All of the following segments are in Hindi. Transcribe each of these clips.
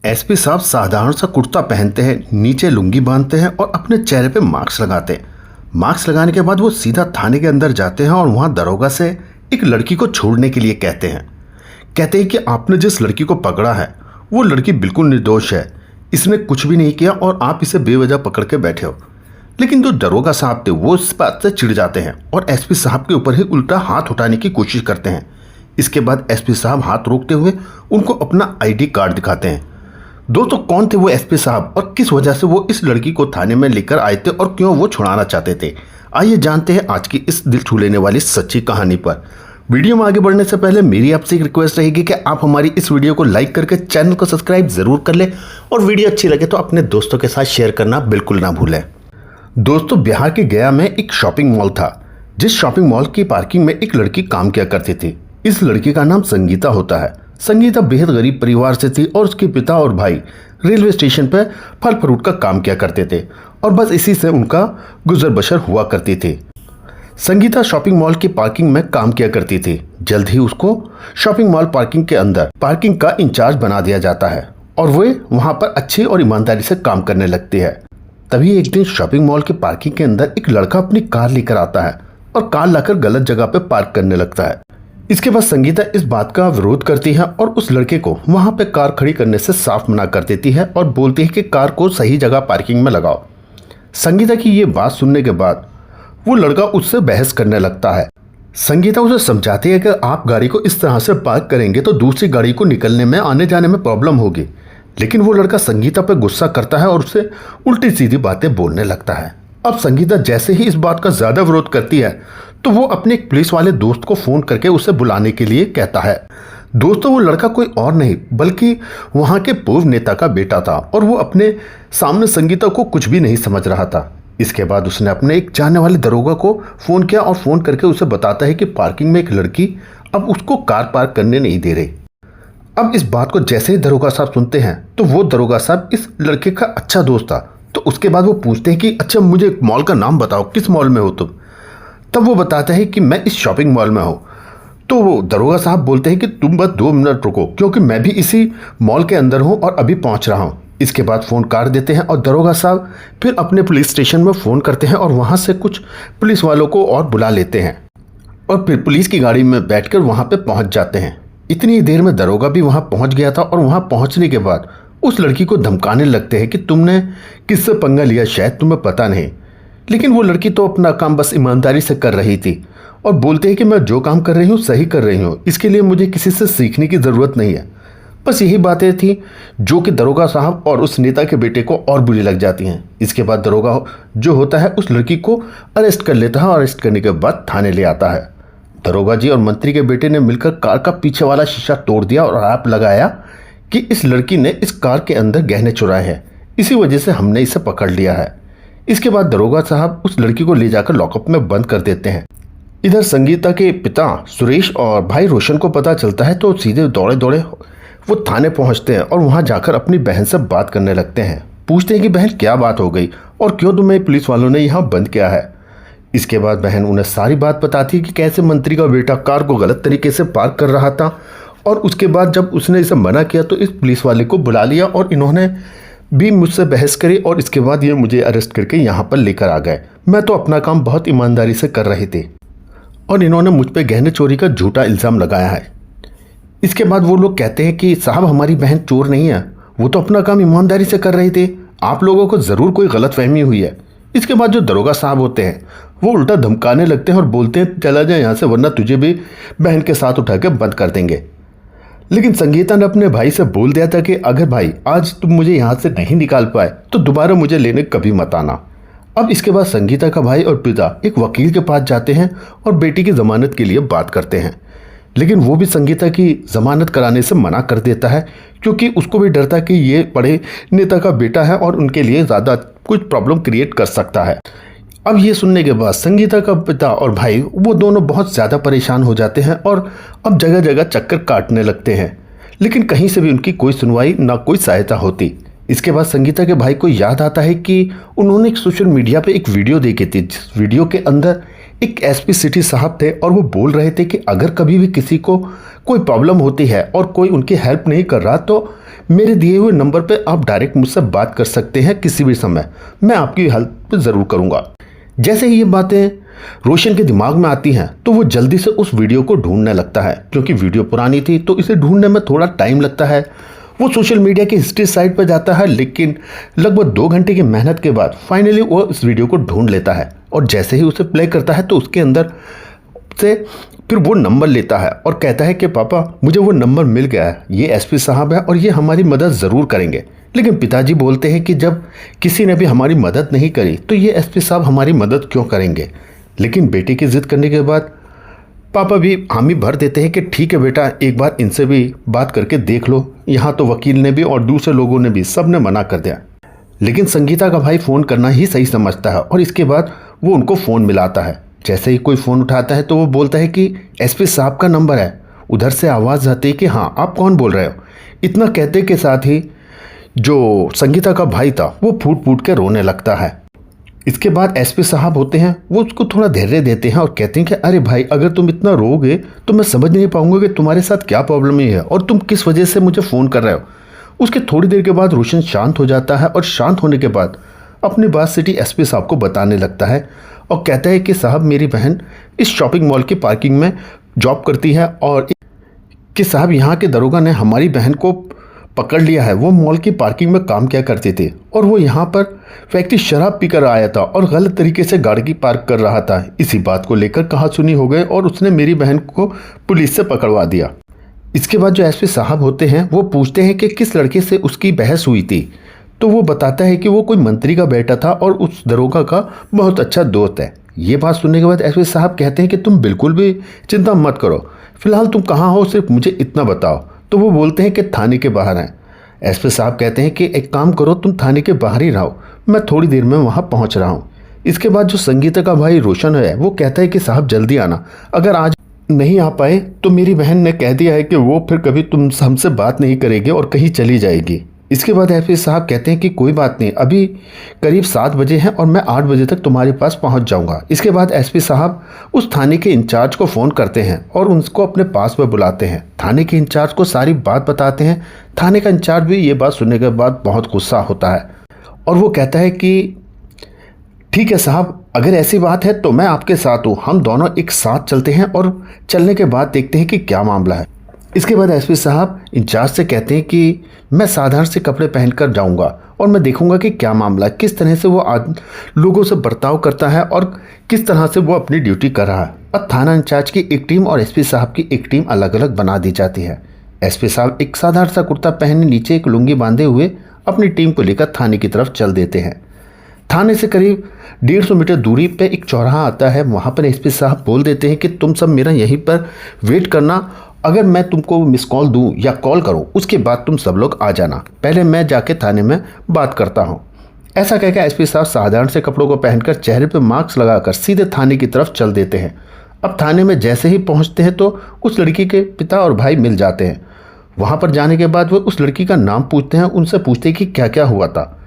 एसपी साहब साधारण सा कुर्ता पहनते हैं, नीचे लुंगी बांधते हैं और अपने चेहरे पे मास्क लगाते हैं। मास्क लगाने के बाद वो सीधा थाने के अंदर जाते हैं और वहाँ दरोगा से एक लड़की को छोड़ने के लिए कहते हैं कि आपने जिस लड़की को पकड़ा है वो लड़की बिल्कुल निर्दोष है, इसने कुछ भी नहीं किया और आप इसे बेवजह पकड़ के बैठे हो। लेकिन जो दरोगा साहब थे वो इस बात से चिढ़ जाते हैं और एसपी साहब के ऊपर ही उल्टा हाथ उठाने की कोशिश करते हैं। इसके बाद एसपी साहब हाथ रोकते हुए उनको अपना आईडी कार्ड दिखाते हैं। दोस्तों, कौन थे वो एसपी साहब और किस वजह से वो इस लड़की को थाने में लेकर आए थे और क्यों वो छुड़ाना चाहते थे, आइए जानते हैं आज की इस दिल छू लेने वाली सच्ची कहानी पर। वीडियो में आगे बढ़ने से पहले मेरी आपसे एक रिक्वेस्ट रहेगी कि आप हमारी इस वीडियो को लाइक करके चैनल को सब्सक्राइब जरूर कर लें और वीडियो अच्छी लगे तो अपने दोस्तों के साथ शेयर करना बिल्कुल ना भूलें। दोस्तों, बिहार के गया में एक शॉपिंग मॉल था, जिस शॉपिंग मॉल की पार्किंग में एक लड़की काम किया करती थी। इस लड़की का नाम संगीता होता है। संगीता बेहद गरीब परिवार से थी और उसके पिता और भाई रेलवे स्टेशन पर फल फ्रूट का काम किया करते थे और बस इसी से उनका गुजर बसर हुआ करती थी। संगीता शॉपिंग मॉल की पार्किंग में काम किया करती थी। जल्द ही उसको शॉपिंग मॉल पार्किंग के अंदर पार्किंग का इंचार्ज बना दिया जाता है और वे वहां पर अच्छी और ईमानदारी से काम करने लगती है। तभी एक दिन शॉपिंग मॉल के पार्किंग के अंदर एक लड़का अपनी कार लेकर आता है और कार लाकर गलत जगह पे पार्क करने लगता है। इसके बाद संगीता इस बात का विरोध करती है और उस लड़के को वहां पे कार खड़ी करने से साफ मना कर देती है और बोलती है कि कार को सही जगह पार्किंग में लगाओ। संगीता की ये बात सुनने के बाद वो लड़का उससे बहस करने लगता है। संगीता उसे समझाती है कि आप गाड़ी को इस तरह से पार्क करेंगे तो दूसरी गाड़ी को निकलने में आने जाने में प्रॉब्लम होगी। लेकिन वो लड़का संगीता पर गुस्सा करता है और उसे उल्टी सीधी बातें बोलने लगता है। अब संगीता जैसे ही इस बात का ज्यादा विरोध करती है तो वो अपने एक पुलिस वाले दोस्त को फोन करके उसे बुलाने के लिए कहता है। दोस्तों, वो लड़का कोई और नहीं बल्कि वहां के पूर्व नेता का बेटा था और वो अपने सामने संगीता को कुछ भी नहीं समझ रहा था। इसके बाद उसने अपने एक जानने वाले दरोगा को फोन किया और फोन करके उसे बताता है कि पार्किंग में एक लड़की अब उसको कार पार्क करने नहीं दे रही। अब इस बात को जैसे ही दरोगा साहब सुनते हैं तो वो दरोगा साहब इस लड़के का अच्छा दोस्त था। तो उसके बाद वो पूछते हैं कि अच्छा मुझे मॉल का नाम बताओ, किस मॉल में हो तुम? तब वो बताता है कि मैं इस शॉपिंग मॉल में हूँ। तो वो दरोगा साहब बोलते हैं कि तुम बस 2 मिनट रुको क्योंकि मैं भी इसी मॉल के अंदर हूँ और अभी पहुँच रहा हूँ। इसके बाद फ़ोन काट देते हैं और दरोगा साहब फिर अपने पुलिस स्टेशन में फ़ोन करते हैं और वहाँ से कुछ पुलिस वालों को और बुला लेते हैं और फिर पुलिस की गाड़ी में बैठकर वहाँ पे पहुँच जाते हैं। इतनी देर में दरोगा भी वहाँ पहुँच गया था और वहाँ पहुँचने के बाद उस लड़की को धमकाने लगते हैं कि तुमने किससे पंगा लिया शायद तुम्हें पता नहीं। लेकिन वो लड़की तो अपना काम बस ईमानदारी से कर रही थी और बोलते हैं कि मैं जो काम कर रही हूँ सही कर रही हूँ, इसके लिए मुझे किसी से सीखने की ज़रूरत नहीं है। बस यही बातें थी जो कि दरोगा साहब और उस नेता के बेटे को और बुरी लग जाती हैं। इसके बाद दरोगा जो होता है उस लड़की को अरेस्ट कर लेता है और अरेस्ट करने के बाद थाने ले आता है। दरोगा जी और मंत्री के बेटे ने मिलकर कार का पीछे वाला शीशा तोड़ दिया और आरोप लगाया कि इस लड़की ने इस कार के अंदर गहने चुराए हैं, इसी वजह से हमने इसे पकड़ लिया है। इसके बाद दरोगा साहब उस लड़की को ले जाकर लॉकअप में बंद कर देते हैं। इधर संगीता के पिता सुरेश और भाई रोशन को पता चलता है तो सीधे दौड़े दौड़े वो थाने पहुंचते हैं और वहां जाकर अपनी बहन से बात करने लगते हैं। पूछते हैं कि बहन क्या बात हो गई और क्यों तुम्हें पुलिस वालों ने यहाँ बंद किया है। इसके बाद बहन उन्हें सारी बात बताती है कि कैसे मंत्री का बेटा कार को गलत तरीके से पार्क कर रहा था और उसके बाद जब उसने इसे मना किया तो इस पुलिस वाले को बुला लिया और इन्होंने भी मुझसे बहस करी और इसके बाद ये मुझे अरेस्ट करके यहाँ पर लेकर आ गए। मैं तो अपना काम बहुत ईमानदारी से कर रहे थे और इन्होंने मुझ पे गहने चोरी का झूठा इल्ज़ाम लगाया है। इसके बाद वो लोग कहते हैं कि साहब हमारी बहन चोर नहीं है, वो तो अपना काम ईमानदारी से कर रहे थे, आप लोगों को ज़रूर कोई गलतफहमी हुई है। इसके बाद जो दरोगा साहब होते हैं वो उल्टा धमकाने लगते हैं और बोलते हैं चला जाए यहाँ से वरना तुझे भी बहन के साथ उठा के बंद कर देंगे। लेकिन संगीता ने अपने भाई से बोल दिया था कि अगर भाई आज तुम मुझे यहाँ से नहीं निकाल पाए तो दोबारा मुझे लेने कभी मत आना। अब इसके बाद संगीता का भाई और पिता एक वकील के पास जाते हैं और बेटी की ज़मानत के लिए बात करते हैं। लेकिन वो भी संगीता की ज़मानत कराने से मना कर देता है क्योंकि उसको भी डर था कि ये बड़े नेता का बेटा है और उनके लिए ज़्यादा कुछ प्रॉब्लम क्रिएट कर सकता है। अब ये सुनने के बाद संगीता का पिता और भाई वो दोनों बहुत ज़्यादा परेशान हो जाते हैं और अब जगह जगह चक्कर काटने लगते हैं। लेकिन कहीं से भी उनकी कोई सुनवाई ना कोई सहायता होती। इसके बाद संगीता के भाई को याद आता है कि उन्होंने एक सोशल मीडिया पे एक वीडियो देखी थी, जिस वीडियो के अंदर एक एसपी सिटी साहब थे और वो बोल रहे थे कि अगर कभी भी किसी को कोई प्रॉब्लम होती है और कोई उनकी हेल्प नहीं कर रहा तो मेरे दिए हुए नंबर पे आप डायरेक्ट मुझसे बात कर सकते हैं किसी भी समय, मैं आपकी हेल्प ज़रूर करूँगा। जैसे ही ये बातें रोशन के दिमाग में आती हैं तो वो जल्दी से उस वीडियो को ढूंढने लगता है। क्योंकि वीडियो पुरानी थी तो इसे ढूंढने में थोड़ा टाइम लगता है। वो सोशल मीडिया की हिस्ट्री साइट पर जाता है, लेकिन लगभग 2 घंटे की मेहनत के बाद फाइनली वो इस वीडियो को ढूंढ लेता है। और जैसे ही उसे प्ले करता है तो उसके अंदर से फिर वो नंबर लेता है और कहता है कि पापा मुझे वो नंबर मिल गया है, ये एसपी साहब है और ये हमारी मदद ज़रूर करेंगे। लेकिन पिताजी बोलते हैं कि जब किसी ने भी हमारी मदद नहीं करी तो ये एसपी साहब हमारी मदद क्यों करेंगे। लेकिन बेटे की ज़िद करने के बाद पापा भी हामी भर देते हैं कि ठीक है बेटा, एक बार इनसे भी बात करके देख लो। यहाँ तो वकील ने भी और दूसरे लोगों ने भी सब ने मना कर दिया। लेकिन संगीता का भाई फ़ोन करना ही सही समझता है और इसके बाद वो उनको फ़ोन मिलाता है। जैसे ही कोई फ़ोन उठाता है तो वो बोलता है कि एसपी साहब का नंबर है। उधर से आवाज़ आती है कि हाँ आप कौन बोल रहे हो। इतना कहते के साथ ही जो संगीता का भाई था वो फूट फूट के रोने लगता है। इसके बाद एसपी साहब होते हैं, वो उसको थोड़ा धैर्य देते हैं और कहते हैं कि अरे भाई, अगर तुम इतना रोगे तो मैं समझ नहीं पाऊंगा कि तुम्हारे साथ क्या प्रॉब्लम है और तुम किस वजह से मुझे फ़ोन कर रहे हो। उसके थोड़ी देर के बाद रोशन शांत हो जाता है और शांत होने के बाद अपनी बात सिटी एसपी साहब को बताने लगता है और कहता है कि साहब मेरी बहन इस शॉपिंग मॉल की पार्किंग में जॉब करती है और कि साहब यहाँ के दरोगा ने हमारी बहन को पकड़ लिया है। वो मॉल की पार्किंग में काम किया करते थे और वो यहाँ पर व्यक्ति शराब पीकर आया था और गलत तरीके से गाड़ी पार्क कर रहा था। इसी बात को लेकर कहासुनी हो गए और उसने मेरी बहन को पुलिस से पकड़वा दिया। इसके बाद जो एसपी साहब होते हैं वो पूछते हैं कि किस लड़के से उसकी बहस हुई थी। तो वो बताता है कि वो कोई मंत्री का बेटा था और उस दरोगा का बहुत अच्छा दोस्त है। ये बात सुनने के बाद एसपी साहब कहते हैं कि तुम बिल्कुल भी चिंता मत करो, फिलहाल तुम कहाँ हो सिर्फ मुझे इतना बताओ। तो वो बोलते हैं कि थाने के बाहर हैं। एसपी साहब कहते हैं कि एक काम करो, तुम थाने के बाहर ही रहो, मैं थोड़ी देर में वहाँ पहुँच रहा हूँ। इसके बाद जो संगीता का भाई रोशन है वो कहता है कि साहब जल्दी आना, अगर आज नहीं आ पाए तो मेरी बहन ने कह दिया है कि वो फिर कभी तुम हमसे बात नहीं करेगी और कहीं चली जाएगी। इसके बाद एसपी साहब कहते हैं कि कोई बात नहीं, अभी करीब 7 बजे हैं और मैं 8 बजे तक तुम्हारे पास पहुंच जाऊंगा। इसके बाद एसपी साहब उस थाने के इंचार्ज को फ़ोन करते हैं और उनको अपने पास में बुलाते हैं। थाने के इंचार्ज को सारी बात बताते हैं। थाने का इंचार्ज भी ये बात सुनने के बाद बहुत गुस्सा होता है और वो कहता है कि ठीक है साहब, अगर ऐसी बात है तो मैं आपके साथ हूँ, हम दोनों एक साथ चलते हैं और चलने के बाद देखते हैं कि क्या मामला है। इसके बाद एसपी साहब इंचार्ज से कहते हैं कि मैं साधारण से कपड़े पहनकर जाऊंगा और मैं देखूंगा कि क्या मामला है, किस तरह से वो लोगों से बर्ताव करता है और किस तरह से वो अपनी ड्यूटी कर रहा है। अब थाना इंचार्ज की एक टीम और एसपी साहब की एक टीम अलग अलग बना दी जाती है। एसपी साहब एक साधारण सा कुर्ता पहने नीचे एक लुंगी बांधे हुए अपनी टीम को लेकर थाने की तरफ चल देते हैं। थाने से करीब 150 मीटर दूरी पे एक चौराहा आता है। वहाँ पर एसपी साहब बोल देते हैं कि तुम सब मेरा यहीं पर वेट करना, अगर मैं तुमको मिस कॉल दूं या कॉल करूं उसके बाद तुम सब लोग आ जाना, पहले मैं जाके थाने में बात करता हूं। ऐसा कहकर एसपी साहब साधारण से कपड़ों को पहनकर चेहरे पर मास्क लगाकर सीधे थाने की तरफ चल देते हैं। अब थाने में जैसे ही पहुंचते हैं तो उस लड़की के पिता और भाई मिल जाते हैं। वहाँ पर जाने के बाद वो उस लड़की का नाम पूछते हैं, उनसे पूछते हैं कि क्या क्या हुआ था।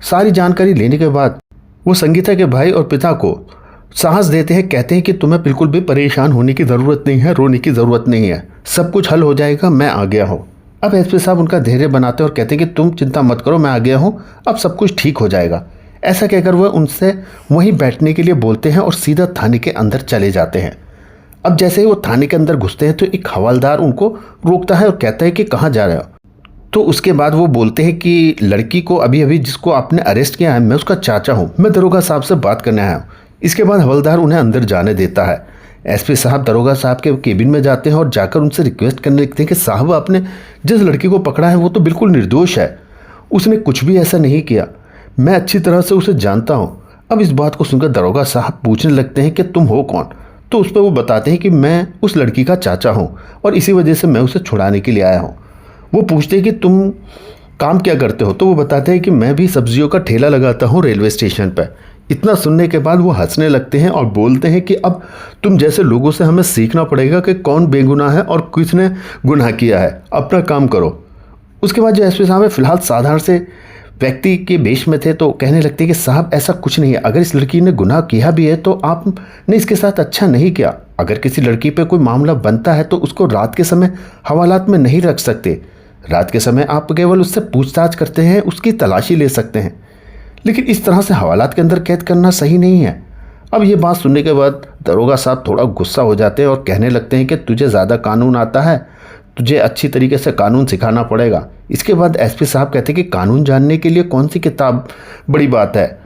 सारी जानकारी लेने के बाद वो संगीता के भाई और पिता को साहस देते हैं, कहते हैं कि तुम्हें बिल्कुल भी परेशान होने की ज़रूरत नहीं है, रोने की ज़रूरत नहीं है, सब कुछ हल हो जाएगा, मैं आ गया हूँ। अब एसपी साहब उनका धैर्य बनाते हैं और कहते हैं कि तुम चिंता मत करो, मैं आ गया हूँ, अब सब कुछ ठीक हो जाएगा। ऐसा कहकर वह उनसे वहीं बैठने के लिए बोलते हैं और सीधा थाने के अंदर चले जाते हैं। अब जैसे ही वो थाने के अंदर घुसते हैं तो एक हवलदार उनको रोकता है और कहता है कि कहाँ जा रहे हो। तो उसके बाद वो बोलते हैं कि लड़की को अभी अभी जिसको आपने अरेस्ट किया है मैं उसका चाचा हूँ, मैं दरोगा साहब से बात करने आया हूँ। इसके बाद हवलदार उन्हें अंदर जाने देता है। एसपी साहब दरोगा साहब के केबिन में जाते हैं और जाकर उनसे रिक्वेस्ट करने लगते हैं कि साहब आपने जिस लड़की को पकड़ा है वो तो बिल्कुल निर्दोष है, उसने कुछ भी ऐसा नहीं किया, मैं अच्छी तरह से उसे जानता हूँ। अब इस बात को सुनकर दरोगा साहब पूछने लगते हैं कि तुम हो कौन। तो उस पर वो बताते हैं कि मैं उस लड़की का चाचा हूँ और इसी वजह से मैं उसे छुड़ाने के लिए आया हूँ। वो पूछते हैं कि तुम काम क्या करते हो। तो वो बताते हैं कि मैं भी सब्जियों का ठेला लगाता हूँ रेलवे स्टेशन पर। इतना सुनने के बाद वो हंसने लगते हैं और बोलते हैं कि अब तुम जैसे लोगों से हमें सीखना पड़ेगा कि कौन बेगुनाह है और किसने गुनाह किया है, अपना काम करो। उसके बाद जो एसपी साहब है फिलहाल साधारण से व्यक्ति के वेश में थे तो कहने लगते हैं कि साहब ऐसा कुछ नहीं है, अगर इस लड़की ने गुनाह किया भी है तो आपने इसके साथ अच्छा नहीं किया। अगर किसी लड़की पे कोई मामला बनता है तो उसको रात के समय हवालात में नहीं रख सकते, रात के समय आप केवल उससे पूछताछ करते हैं, उसकी तलाशी ले सकते हैं, लेकिन इस तरह से हवालात के अंदर कैद करना सही नहीं है। अब ये बात सुनने के बाद दरोगा साहब थोड़ा गुस्सा हो जाते हैं और कहने लगते हैं कि तुझे ज़्यादा कानून आता है, तुझे अच्छी तरीके से कानून सिखाना पड़ेगा। इसके बाद एसपी साहब कहते हैं कि कानून जानने के लिए कौन सी किताब बड़ी बात है,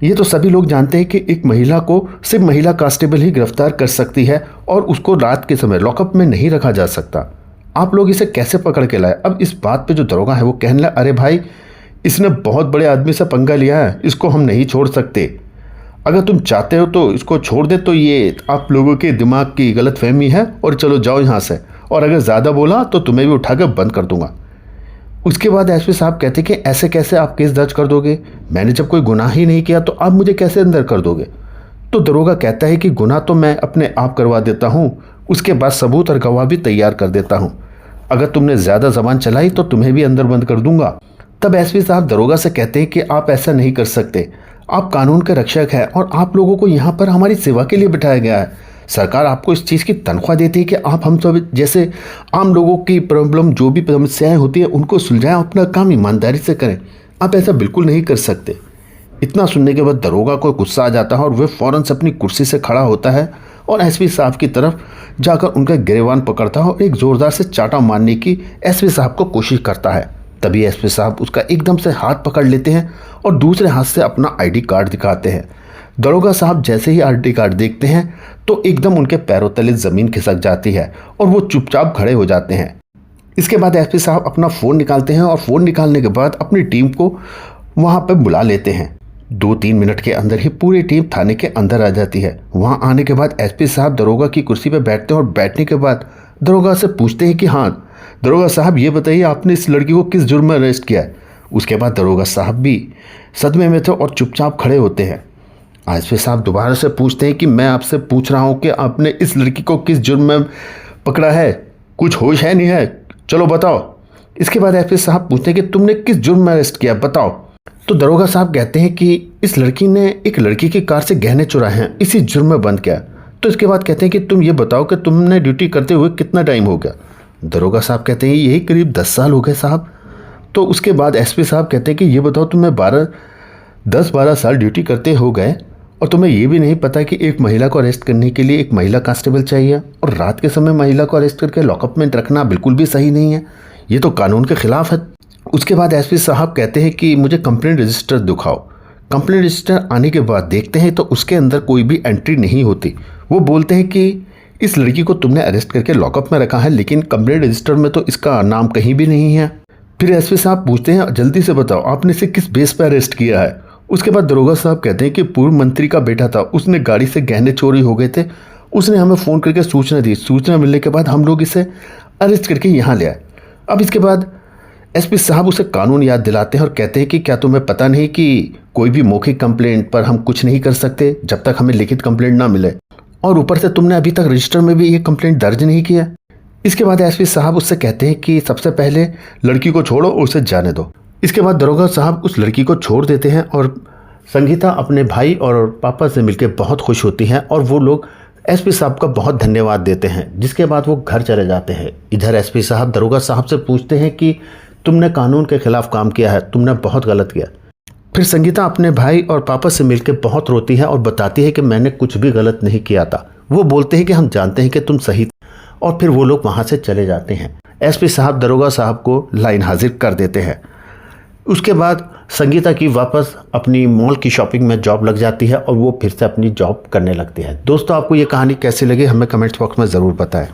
ये तो सभी लोग जानते हैं कि एक महिला को सिर्फ महिला कांस्टेबल ही गिरफ्तार कर सकती है और उसको रात के समय लॉकअप में नहीं रखा जा सकता। आप लोग इसे कैसे पकड़ के लाए? अब इस बात पे जो दरोगा है वो कहने लगा, अरे भाई, इसने बहुत बड़े आदमी से पंगा लिया है, इसको हम नहीं छोड़ सकते। अगर तुम चाहते हो तो इसको छोड़ दे, तो ये आप लोगों के दिमाग की गलतफहमी है और चलो जाओ यहाँ से, और अगर ज़्यादा बोला तो तुम्हें भी उठा कर बंद कर दूंगा। उसके बाद एसपी साहब कहते कि ऐसे कैसे आप केस दर्ज कर दोगे? मैंने जब कोई गुनाह ही नहीं किया तो आप मुझे कैसे अंदर कर दोगे? तो दरोगा कहता है कि गुनाह तो मैं अपने आप करवा देता हूँ, उसके बाद सबूत और गवाह भी तैयार कर देता हूँ। अगर तुमने ज़्यादा ज़बान चलाई तो तुम्हें भी अंदर बंद कर दूंगा। तब एसपी साहब दरोगा से कहते हैं कि आप ऐसा नहीं कर सकते, आप कानून के रक्षक हैं और आप लोगों को यहाँ पर हमारी सेवा के लिए बिठाया गया है। सरकार आपको इस चीज़ की तनख्वाह देती है कि आप हम सब जैसे आम लोगों की प्रॉब्लम, जो भी समस्याएं होती हैं, उनको सुलझाएं, अपना काम ईमानदारी से करें। आप ऐसा बिल्कुल नहीं कर सकते। इतना सुनने के बाद दरोगा को गुस्सा आ जाता है और वह फ़ौरन से अपनी कुर्सी से खड़ा होता है और एसपी साहब की तरफ जाकर उनका गिरेबान पकड़ता है और एक ज़ोरदार से चाटा मारने की एसपी साहब को कोशिश करता है। तभी एसपी साहब उसका एकदम से हाथ पकड़ लेते हैं और दूसरे हाथ से अपना आईडी कार्ड दिखाते हैं। दरोगा साहब जैसे ही आईडी कार्ड देखते हैं तो एकदम उनके पैरों तले ज़मीन खिसक जाती है और वो चुपचाप खड़े हो जाते हैं। इसके बाद एसपी साहब अपना फ़ोन निकालते हैं और फ़ोन निकालने के बाद अपनी टीम को वहाँ पर बुला लेते हैं। 2-3 मिनट के अंदर ही पूरी टीम थाने के अंदर आ जाती है। वहाँ आने के बाद एसपी साहब दरोगा की कुर्सी पर बैठते हैं और बैठने के बाद दरोगा से पूछते हैं कि हाँ दरोगा साहब, ये बताइए आपने इस लड़की को किस जुर्म में अरेस्ट किया है? उसके बाद दरोगा साहब भी सदमे में थे और चुपचाप खड़े होते हैं। एसपी साहब दोबारा से पूछते हैं कि मैं आपसे पूछ रहा हूँ कि आपने इस लड़की को किस जुर्म में पकड़ा है? कुछ होश है नहीं है? चलो बताओ। इसके बाद एसपी साहब पूछते हैं कि तुमने किस जुर्म में अरेस्ट किया, बताओ। तो दरोगा साहब कहते हैं कि इस लड़की ने एक लड़की की कार से गहने चुराए हैं, इसी जुर्म में बंद किया। तो इसके बाद कहते हैं कि तुम ये बताओ कि तुमने ड्यूटी करते हुए कितना टाइम हो गया? दरोगा साहब कहते हैं यही करीब 10 साल हो गए साहब। तो उसके बाद एसपी साहब कहते हैं कि ये बताओ तुम्हें 10-12 साल ड्यूटी करते हो गए और तुम्हें ये भी नहीं पता कि एक महिला को अरेस्ट करने के लिए एक महिला कांस्टेबल चाहिए, और रात के समय महिला को अरेस्ट करके लॉकअप में रखना बिल्कुल भी सही नहीं है, ये तो कानून के खिलाफ है। उसके बाद एसपी साहब कहते हैं कि मुझे कंप्लेंट रजिस्टर दिखाओ। कंप्लेंट रजिस्टर आने के बाद देखते हैं तो उसके अंदर कोई भी एंट्री नहीं होती। वो बोलते हैं कि इस लड़की को तुमने अरेस्ट करके लॉकअप में रखा है, लेकिन कंप्लेंट रजिस्टर में तो इसका नाम कहीं भी नहीं है। फिर एसपी साहब पूछते हैं जल्दी से बताओ आपने इसे किस बेस पर अरेस्ट किया है? उसके बाद दरोगा साहब कहते हैं कि पूर्व मंत्री का बेटा था, उसने गाड़ी से गहने चोरी हो गए थे, उसने हमें फ़ोन करके सूचना दी। सूचना मिलने के बाद हम लोग इसे अरेस्ट करके यहाँ ले आए। अब इसके बाद एसपी साहब उसे कानून याद दिलाते हैं और कहते हैं कि क्या तुम्हें पता नहीं कि कोई भी मौखिक कंप्लेंट पर हम कुछ नहीं कर सकते जब तक हमें लिखित कंप्लेंट ना मिले, और ऊपर से तुमने अभी तक रजिस्टर में भी ये कंप्लेंट दर्ज नहीं किया। इसके बाद एसपी साहब उससे कहते हैं कि सबसे पहले लड़की को छोड़ो और उसे जाने दो। इसके बाद दरोगा साहब उस लड़की को छोड़ देते हैं और संगीता अपने भाई और पापा से मिलकर बहुत खुश होती हैं और वो लोग एसपी साहब का बहुत धन्यवाद देते हैं, जिसके बाद वो घर चले जाते हैं। इधर एसपी साहब दरोगा साहब से पूछते हैं कि तुमने कानून के खिलाफ काम किया है, तुमने बहुत गलत किया। फिर संगीता अपने भाई और पापा से मिलकर बहुत रोती है और बताती है कि मैंने कुछ भी गलत नहीं किया था। वो बोलते हैं कि हम जानते हैं कि तुम सही, और फिर वो लोग वहाँ से चले जाते हैं। एसपी साहब दरोगा साहब को लाइन हाजिर कर देते हैं। उसके बाद संगीता की वापस अपनी मॉल की शॉपिंग में जॉब लग जाती है और वो फिर से अपनी जॉब करने लगती है। दोस्तों, आपको ये कहानी कैसी लगी हमें कमेंट्स बॉक्स में ज़रूर बताएं।